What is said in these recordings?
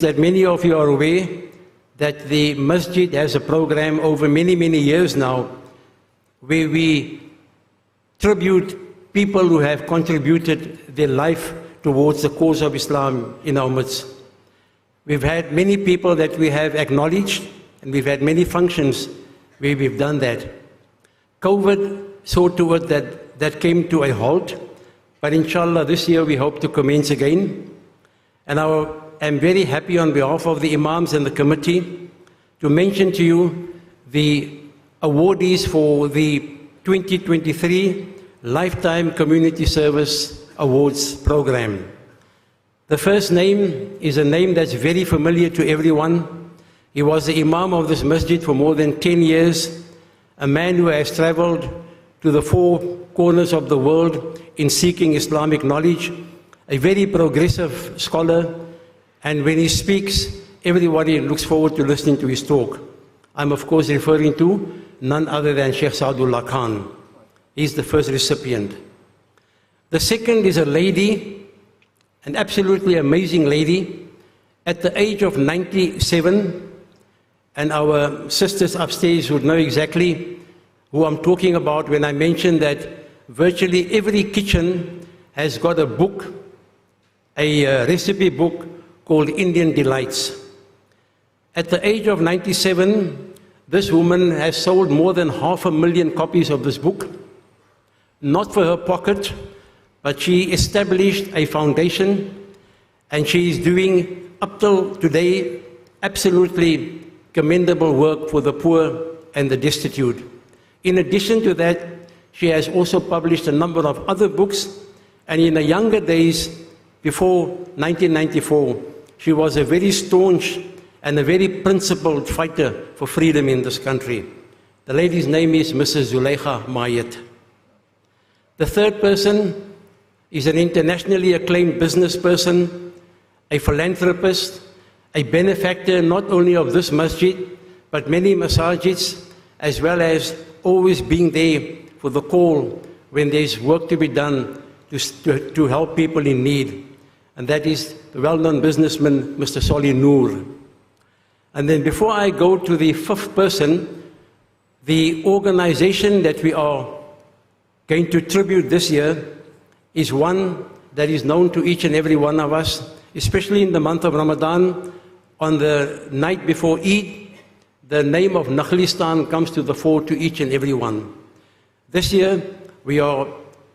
That many of you are aware that the Masjid has a program over many years now where we tribute people who have contributed their life towards the cause of Islam in our midst. We've had many people that we have acknowledged, and we've had many functions where we've done that. COVID saw to it that came to a halt, but inshallah this year we hope to commence again. And I'm very happy on behalf of the Imams and the committee to mention to you the awardees for the 2023 Lifetime Community Service Awards program. The first name is a name that's very familiar to everyone. He was the Imam of this masjid for more than 10 years, a man who has traveled to the four corners of the world in seeking Islamic knowledge, a very progressive scholar, and when he speaks, everybody looks forward to listening to his talk. I'm of course referring to none other than Sheikh Saadullah Khan. He's the first recipient. The second is a lady, an absolutely amazing lady, at the age of 97, and our sisters upstairs would know exactly who I'm talking about when I mention that virtually every kitchen has got a book, a recipe book called Indian Delights. At the age of 97, this woman has sold more than 500,000 copies of this book, not for her pocket, but she established a foundation, and she is doing, up till today, absolutely commendable work for the poor and the destitute. In addition to that, she has also published a number of other books, and in the younger days, before 1994, she was a very staunch and a very principled fighter for freedom in this country. The lady's name is Mrs. Zuleika Mayat. The third person is an internationally acclaimed business person, a philanthropist, a benefactor not only of this masjid, but many masajids, as well as always being there for the call when there's work to be done to help people in need. And that is the well-known businessman, Mr. Solly Noor. And then before I go to the fifth person, the organization that we are going to tribute this year is one that is known to each and every one of us, especially in the month of Ramadan. On the night before Eid, the name of Nakhlistan comes to the fore to each and every one. This year, we are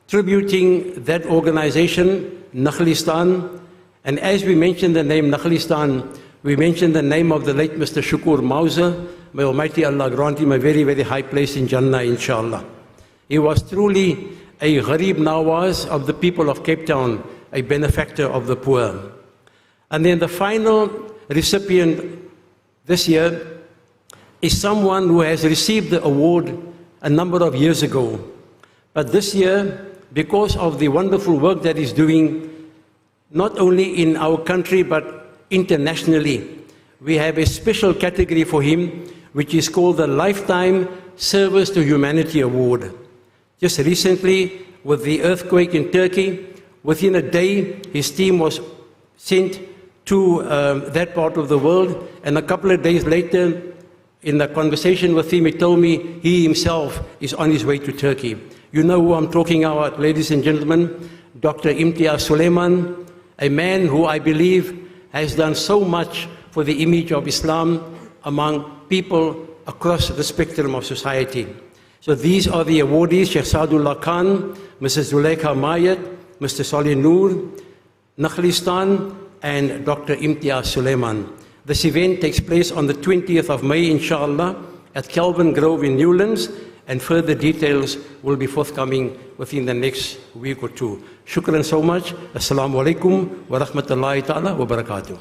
tributing that organization, Nakhlistan, and as we mention the name Nakhlistan, we mention the name of the late Mr. Shukur Mauser. May Almighty Allah grant him a very high place in Jannah, inshallah. He was truly a Gharib Nawaz of the people of Cape Town, a benefactor of the poor. And then the final recipient this year is someone who has received the award a number of years ago. But this year, because of the wonderful work that he's doing, not only in our country but internationally, we have a special category for him, which is called the Lifetime Service to Humanity Award. Just recently, with the earthquake in Turkey, within a day, his team was sent to that part of the world, and a couple of days later, in a conversation with him, he told me he himself is on his way to Turkey. You know who I'm talking about, ladies and gentlemen, Dr. Imtiaz Suleiman, a man who I believe has done so much for the image of Islam among people across the spectrum of society. So these are the awardees: Sheikh Saadullah Khan, Mrs. Zuleika Mayat, Mr. Solly Noor, Nakhlistan, and Dr. Imtiaz Suleiman. This event takes place on the 20th of May, inshallah, at Kelvin Grove in Newlands, and further details will be forthcoming within the next week or two. Shukran so much. Assalamu alaikum wa rahmatullahi ta'ala wa barakatuh.